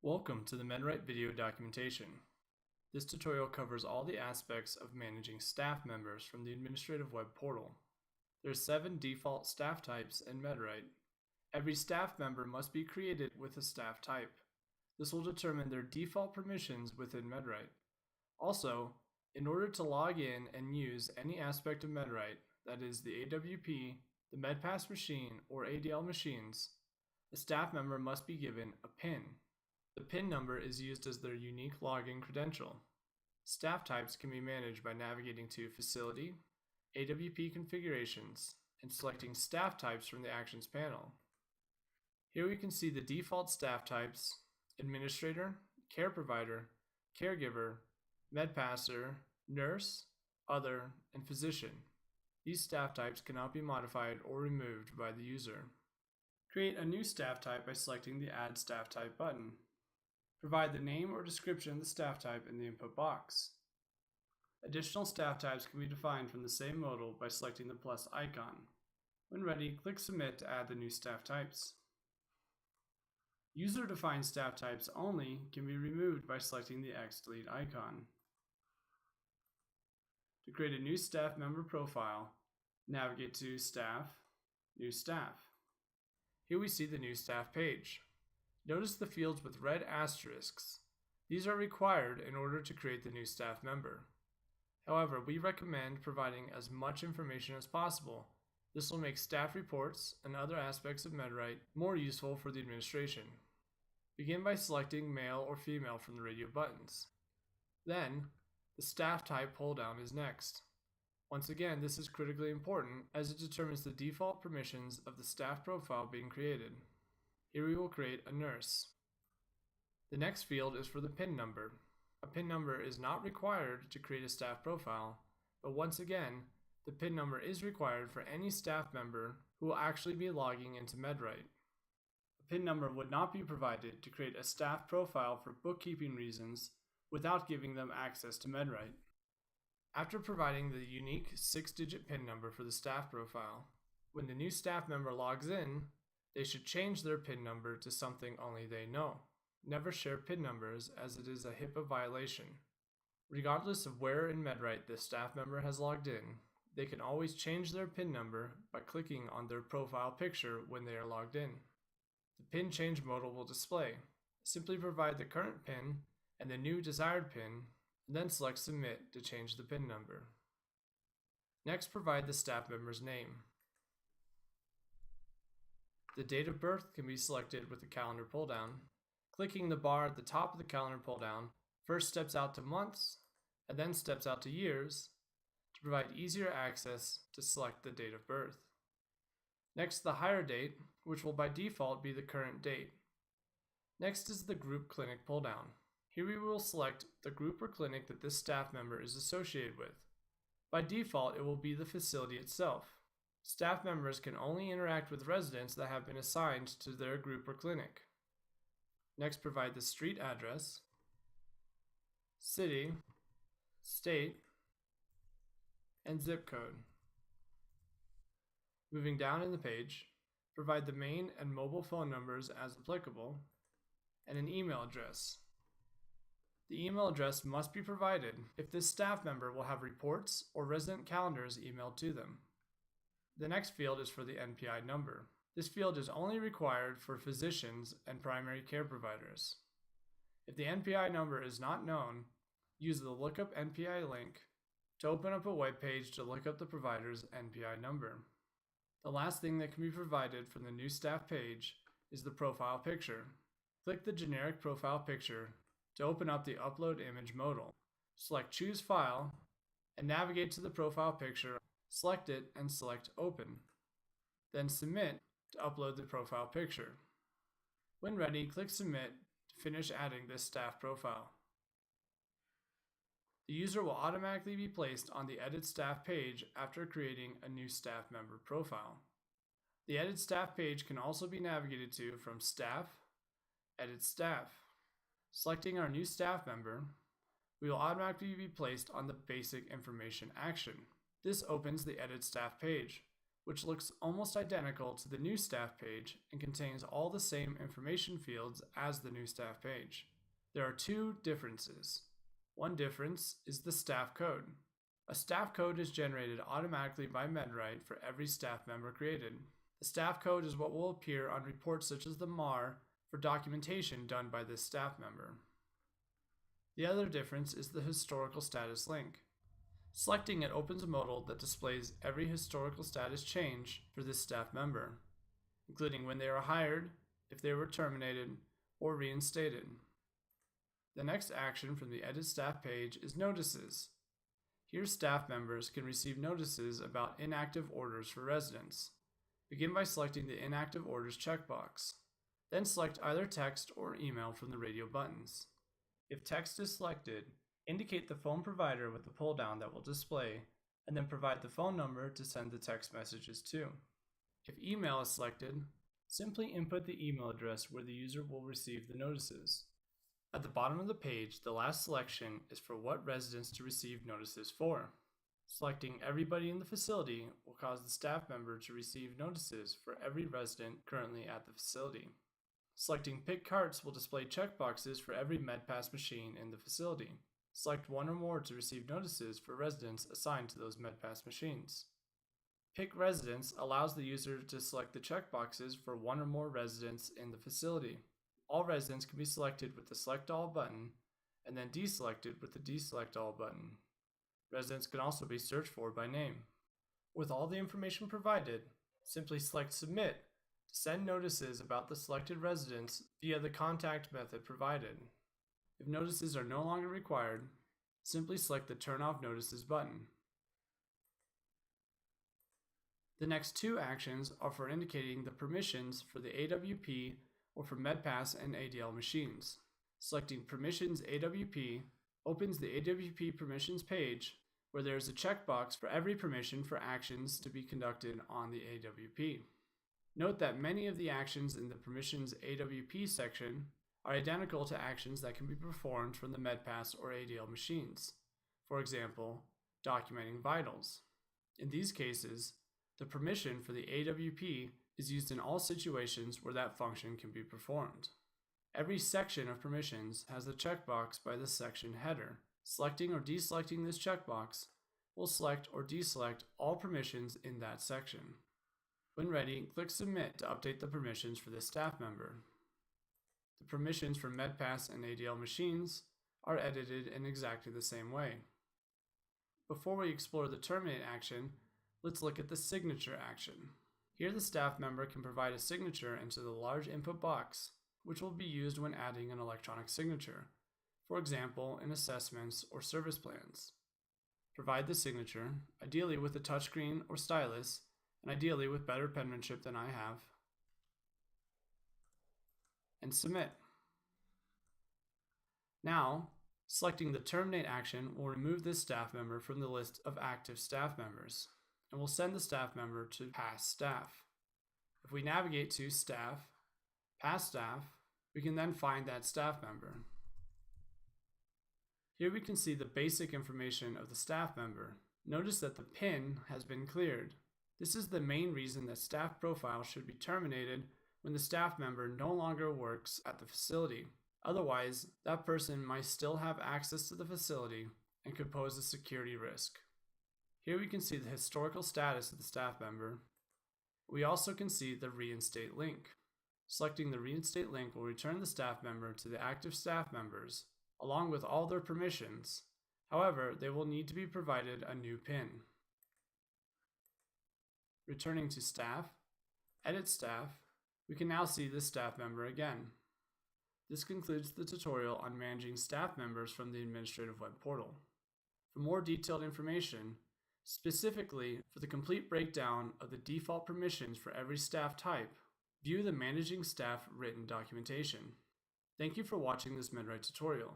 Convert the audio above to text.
Welcome to the MedRite video documentation. This tutorial covers all the aspects of managing staff members from the administrative web portal. There are 7 default staff types in MedRite. Every staff member must be created with a staff type. This will determine their default permissions within MedRite. Also, in order to log in and use any aspect of MedRite, that is the AWP, the MedPass machine, or ADL machines, a staff member must be given a PIN. The PIN number is used as their unique login credential. Staff types can be managed by navigating to Facility, AWP Configurations, and selecting Staff Types from the Actions panel. Here we can see the default staff types: Administrator, Care Provider, Caregiver, MedPasser, Nurse, Other, and Physician. These staff types cannot be modified or removed by the user. Create a new staff type by selecting the Add Staff Type button. Provide the name or description of the staff type in the input box. Additional staff types can be defined from the same modal by selecting the plus icon. When ready, click Submit to add the new staff types. User-defined staff types only can be removed by selecting the X delete icon. To create a new staff member profile, navigate to Staff, New Staff. Here we see the new staff page. Notice the fields with red asterisks. These are required in order to create the new staff member. However, we recommend providing as much information as possible. This will make staff reports and other aspects of MedRite more useful for the administration. Begin by selecting male or female from the radio buttons. Then, the staff type pull-down is next. Once again, this is critically important as it determines the default permissions of the staff profile being created. Here we will create a nurse. The next field is for the PIN number. A PIN number is not required to create a staff profile, but once again, the PIN number is required for any staff member who will actually be logging into MedRite. A PIN number would not be provided to create a staff profile for bookkeeping reasons without giving them access to MedRite. After providing the unique 6-digit PIN number for the staff profile, when the new staff member logs in, they should change their PIN number to something only they know. Never share PIN numbers as it is a HIPAA violation. Regardless of where in MedRite the staff member has logged in, they can always change their PIN number by clicking on their profile picture when they are logged in. The PIN change modal will display. Simply provide the current PIN and the new desired PIN, and then select Submit to change the PIN number. Next, provide the staff member's name. The date of birth can be selected with the calendar pull-down. Clicking the bar at the top of the calendar pull-down first steps out to months and then steps out to years to provide easier access to select the date of birth. Next, the hire date, which will by default be the current date. Next is the group clinic pull-down. Here we will select the group or clinic that this staff member is associated with. By default, it will be the facility itself. Staff members can only interact with residents that have been assigned to their group or clinic. Next, provide the street address, city, state, and zip code. Moving down in the page, provide the main and mobile phone numbers as applicable, and an email address. The email address must be provided if this staff member will have reports or resident calendars emailed to them. The next field is for the NPI number. This field is only required for physicians and primary care providers. If the NPI number is not known, use the Lookup NPI link to open up a web page to look up the provider's NPI number. The last thing that can be provided from the new staff page is the profile picture. Click the generic profile picture to open up the Upload Image modal. Select Choose File and navigate to the profile picture. Select it and select Open. Then Submit to upload the profile picture. When ready, click Submit to finish adding this staff profile. The user will automatically be placed on the Edit Staff page after creating a new staff member profile. The Edit Staff page can also be navigated to from Staff, Edit Staff. Selecting our new staff member, we will automatically be placed on the Basic Information action. This opens the Edit Staff page, which looks almost identical to the new staff page and contains all the same information fields as the new staff page. There are two differences. One difference is the staff code. A staff code is generated automatically by MedRite for every staff member created. The staff code is what will appear on reports such as the MAR for documentation done by this staff member. The other difference is the historical status link. Selecting it opens a modal that displays every historical status change for this staff member, including when they were hired, if they were terminated, or reinstated. The next action from the Edit Staff page is Notices. Here staff members can receive notices about inactive orders for residents. Begin by selecting the Inactive Orders checkbox. Then select either text or email from the radio buttons. If text is selected, indicate the phone provider with the pull-down that will display, and then provide the phone number to send the text messages to. If email is selected, simply input the email address where the user will receive the notices. At the bottom of the page, the last selection is for what residents to receive notices for. Selecting everybody in the facility will cause the staff member to receive notices for every resident currently at the facility. Selecting Pick Carts will display checkboxes for every MedPass machine in the facility. Select one or more to receive notices for residents assigned to those MedPass machines. Pick Residents allows the user to select the checkboxes for one or more residents in the facility. All residents can be selected with the Select All button and then deselected with the Deselect All button. Residents can also be searched for by name. With all the information provided, simply select Submit to send notices about the selected residents via the contact method provided. If notices are no longer required, simply select the Turn Off Notices button. The next two actions are for indicating the permissions for the AWP or for MedPass and ADL machines. Selecting Permissions AWP opens the AWP Permissions page where there is a checkbox for every permission for actions to be conducted on the AWP. Note that many of the actions in the Permissions AWP section are identical to actions that can be performed from the MedPass or ADL machines. For example, documenting vitals. In these cases, the permission for the AWP is used in all situations where that function can be performed. Every section of permissions has a checkbox by the section header. Selecting or deselecting this checkbox will select or deselect all permissions in that section. When ready, click Submit to update the permissions for this staff member. The permissions for MedPass and ADL machines are edited in exactly the same way. Before we explore the Terminate action, let's look at the Signature action. Here the staff member can provide a signature into the large input box, which will be used when adding an electronic signature, for example in assessments or service plans. Provide the signature, ideally with a touchscreen or stylus, and ideally with better penmanship than I have, and submit. Now, selecting the Terminate action will remove this staff member from the list of active staff members, and will send the staff member to Past Staff. If we navigate to Staff, Past Staff, we can then find that staff member. Here we can see the basic information of the staff member. Notice that the PIN has been cleared. This is the main reason that staff profile should be terminated when the staff member no longer works at the facility. Otherwise, that person might still have access to the facility and could pose a security risk. Here we can see the historical status of the staff member. We also can see the Reinstate link. Selecting the Reinstate link will return the staff member to the active staff members, along with all their permissions. However, they will need to be provided a new PIN. Returning to Staff, Edit Staff, we can now see this staff member again. This concludes the tutorial on managing staff members from the Administrative Web Portal. For more detailed information, specifically for the complete breakdown of the default permissions for every staff type, view the Managing Staff written documentation. Thank you for watching this MedRite tutorial.